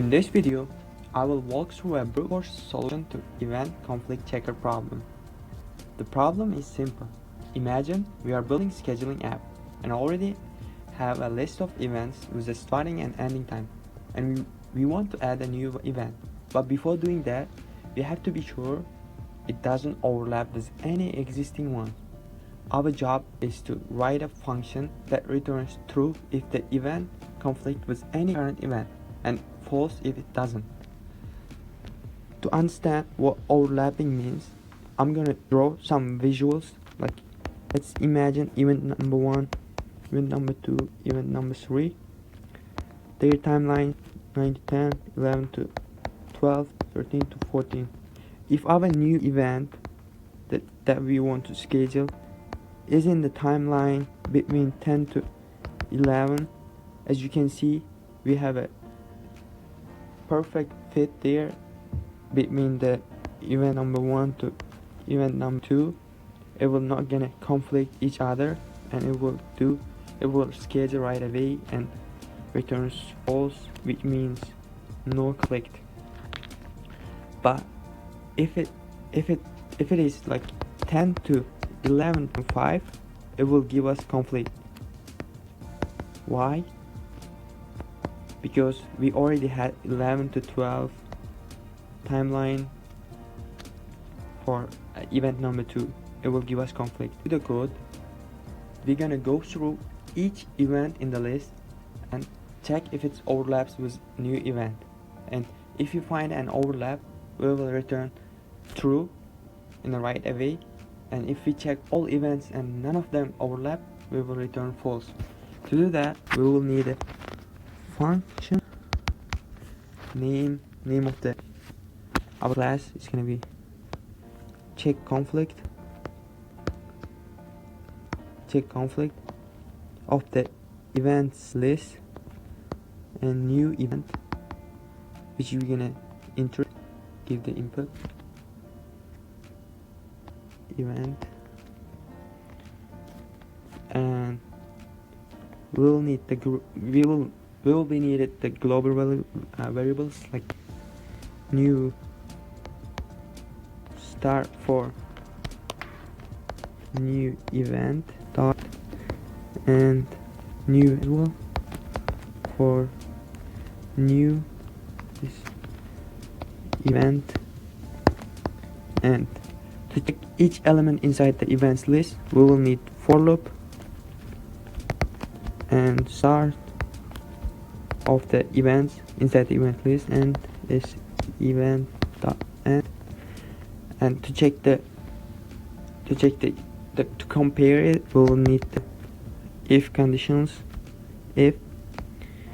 In this video, I will walk through a brute force solution to event conflict checker problem. The problem is simple. Imagine we are building scheduling app and already have a list of events with a starting and ending time, and we want to add a new event. But before doing that, we have to be sure it doesn't overlap with any existing one. Our job is to write a function that returns true if the event conflicts with any current event and false if it doesn't. To understand what overlapping means, I'm gonna draw some visuals. Like, let's imagine event number 1, event number 2, event number 3. Their timeline 9 to 10, 11 to 12, 13 to 14. If our new event that we want to schedule is in the timeline between 10 to 11, as you can see, we have a perfect fit there between the event number 1 to event number 2. It will not gonna conflict each other, and it will schedule right away and returns false, which means no clicked. But if it is like 10 to 11 to 5, it will give us conflict. Why? Because we already had 11 to 12 timeline for event number 2. It will give us conflict. With the code, we're gonna go through each event in the list and check if it overlaps with new event. And if you find an overlap, we will return true in the right away. And if we check all events and none of them overlap, we will return false. To do that, we will need a function. Name of our class is gonna be check conflict of the events list and new event, which we're gonna give the input event, and we'll need we will be needed the global variables like new start for new event dot and new as well for new this event. And to check each element inside the events list, we will need for loop and start of the events inside the event list and this event dot end. And to compare it, we will need the if conditions. If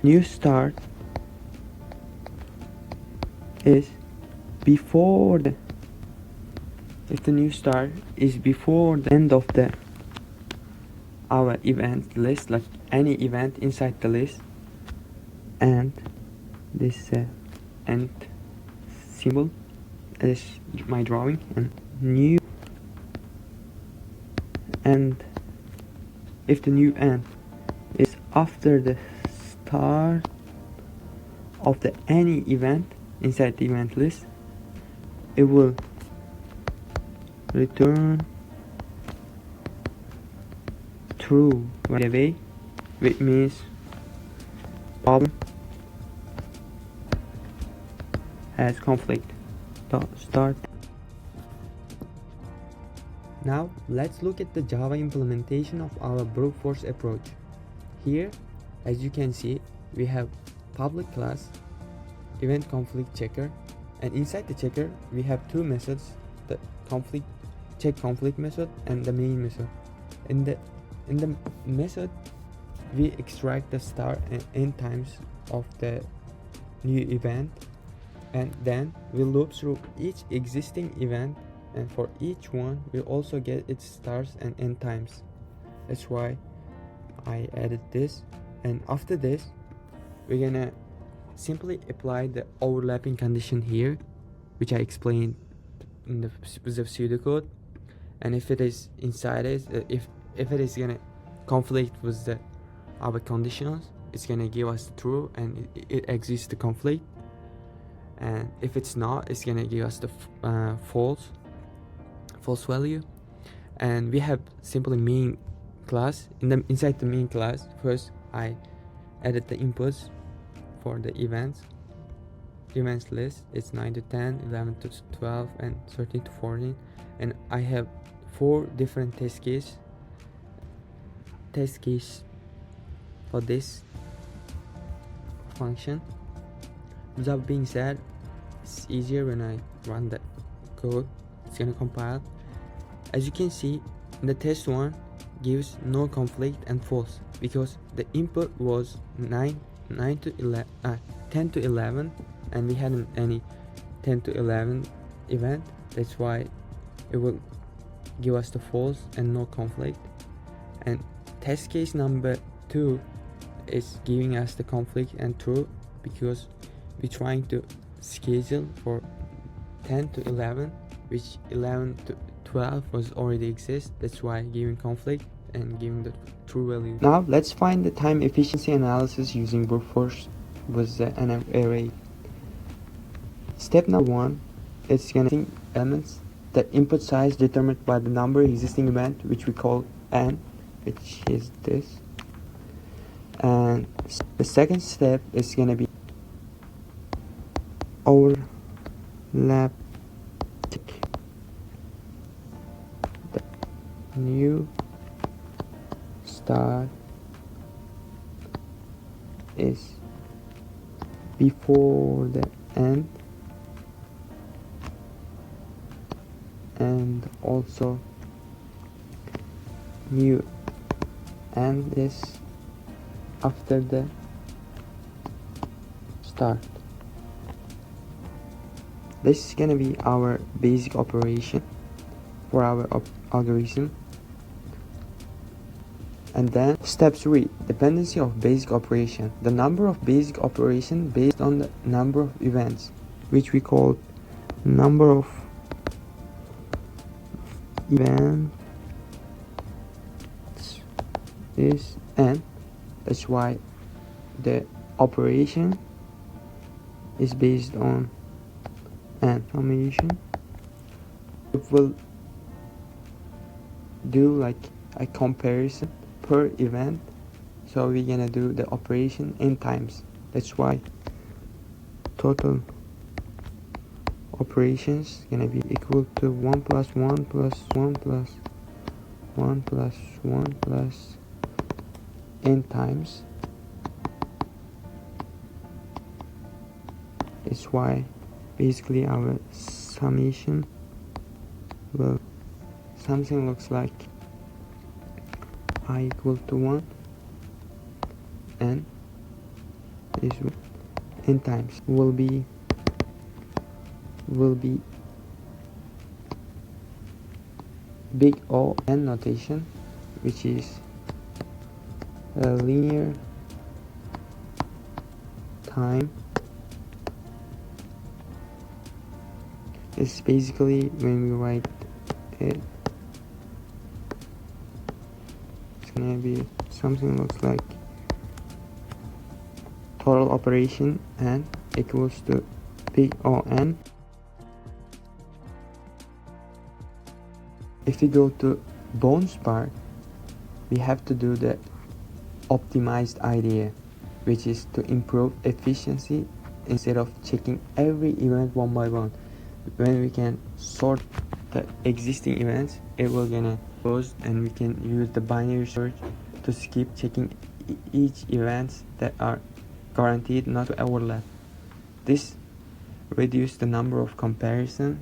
new start is before the new start is before the end of our event list, like any event inside the list, and this end symbol is my drawing, and new, and if the new end is after the start of any event inside the event list, it will return true right away, which means problem has conflict. Start. Now let's look at the Java implementation of our brute force approach. Here, as you can see, we have public class event conflict checker, and inside the checker we have two methods: the check conflict method and the main method. In the method, we extract the start and end times of the new event, and then we loop through each existing event, and for each one we also get its starts and end times. That's why I added this. And after this, we're gonna simply apply the overlapping condition here, which I explained in the pseudocode. And if it is inside it, if it is gonna conflict with our conditionals, it's gonna give us true, and it exists the conflict. and if it's not, it's gonna give us the false value. And we have simply main class. Inside the main class, first I added the inputs for the events list. It's 9 to 10, 11 to 12, and 13 to 14, and I have 4 different test case for this function. With that being said, it's easier when I run the code. It's gonna compile. As you can see, the test one gives no conflict and false because the input was 10 to 11, and we hadn't any 10 to 11 event. That's why it will give us the false and no conflict. And test case number 2 is giving us the conflict and true because we're trying to schedule for 10 to 11, which 11 to 12 was already exist. That's why giving conflict and giving the true value. Now let's find the time efficiency analysis using brute force with an array. Step number 1, it's gonna think elements. The input size determined by the number existing event, which we call n, which is this. And the second step is gonna be overlap the new start is before the end, and also new end is after the start. This is gonna be our basic operation for our algorithm. And then step 3, dependency of basic operation. The number of basic operation based on the number of events, which we call number of events is n. That's why the operation is based on n. Summation. It will do like a comparison per event, so we're gonna do the operation n times. That's why total operations gonna be equal to 1 plus 1 plus 1 plus 1 plus 1 plus n times. That's why basically our summation will something looks like I equal to 1 and is n times will be big O n notation, which is a linear time. It's basically when we write it, it's gonna be something looks like total operation n equals to big O n. If we go to bones part, we have to do the optimized idea, which is to improve efficiency instead of checking every event one by one. When we can sort the existing events, it will gonna close, and we can use the binary search to skip checking each events that are guaranteed not to overlap. This reduces the number of comparison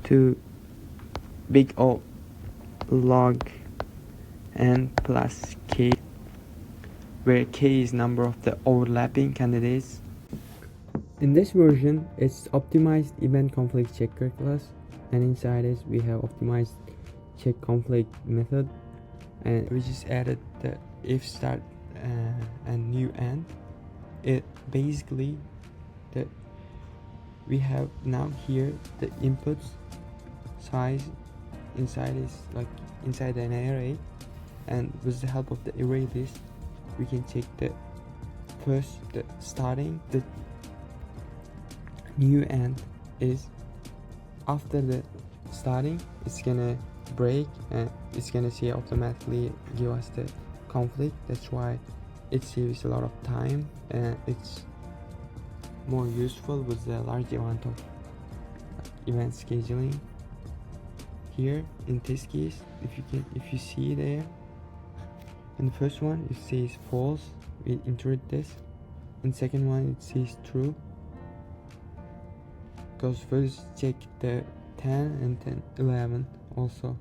to big O log n plus k, where k is number of the overlapping candidates. In this version, it's optimized event conflict checker class, and inside it we have optimized check conflict method, and we just added the if start and new end. It basically that we have now here the inputs size inside is like inside an array, and with the help of the array list we can check the first the starting the new end is after the starting, it's gonna break and it's gonna see automatically give us the conflict. That's why it saves a lot of time and it's more useful with the large amount of event scheduling. Here in this case, if you see there, in the first one it says false, we iterate this. In second one it says true, because first check the 10 and then 11 also.